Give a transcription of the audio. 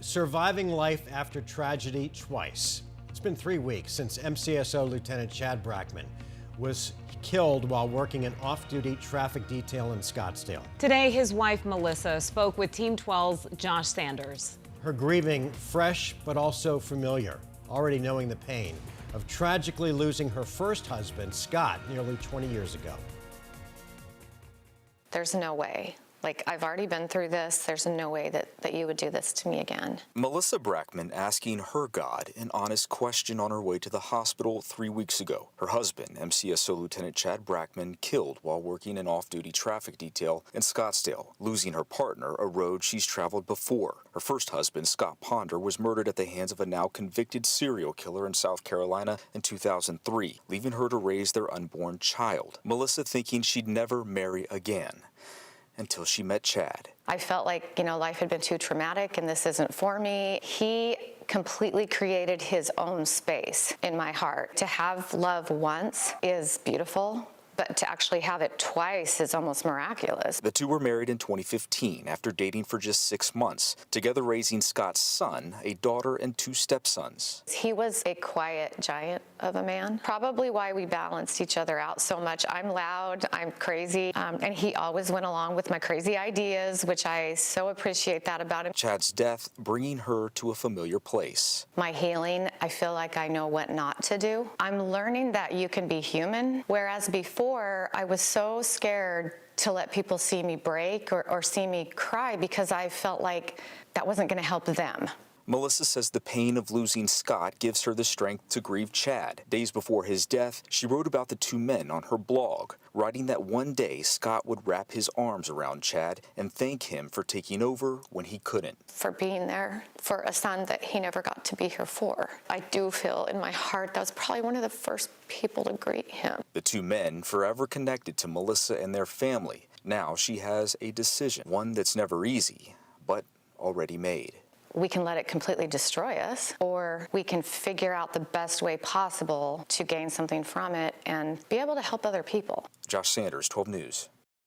Surviving life after tragedy twice. It's been 3 weeks since MCSO Lieutenant Chad Brackman was killed while working an off-duty traffic detail in Scottsdale. Today, his wife, Melissa, spoke with Team 12's Josh Sanders. Her grieving fresh but also familiar, already knowing the pain of tragically losing her first husband, Scott, nearly 20 years ago. There's no way. I've already been through this. There's no way that you would do this to me again. Melissa Brackman asking her God an honest question on her way to the hospital 3 weeks ago. Her husband, MCSO Lieutenant Chad Brackman, killed while working an off-duty traffic detail in Scottsdale, losing her partner, a road she's traveled before. Her first husband, Scott Ponder, was murdered at the hands of a now convicted serial killer in South Carolina in 2003, leaving her to raise their unborn child. Melissa thinking she'd never marry again. Until she met Chad. I felt like, life had been too traumatic and this isn't for me. He completely created his own space in my heart. To have love once is beautiful, but to actually have it twice is almost miraculous. The two were married in 2015 after dating for just 6 months, together raising Scott's son, a daughter, and 2 stepsons. He was a quiet giant of a man. Probably why we balanced each other out so much. I'm loud, I'm crazy, and he always went along with my crazy ideas, which I so appreciate that about him. Chad's death bringing her to a familiar place. My healing, I feel like I know what not to do. I'm learning that you can be human, whereas before I was so scared to let people see me break or see me cry because I felt like that wasn't going to help them. Melissa says the pain of losing Scott gives her the strength to grieve Chad. Days before his death, she wrote about the two men on her blog, writing that one day Scott would wrap his arms around Chad and thank him for taking over when he couldn't. For being there for a son that he never got to be here for. I do feel in my heart that was probably one of the first people to greet him. The two men forever connected to Melissa and their family. Now she has a decision, one that's never easy, but already made. We can let it completely destroy us, or we can figure out the best way possible to gain something from it and be able to help other people. Josh Sanders, 12 News.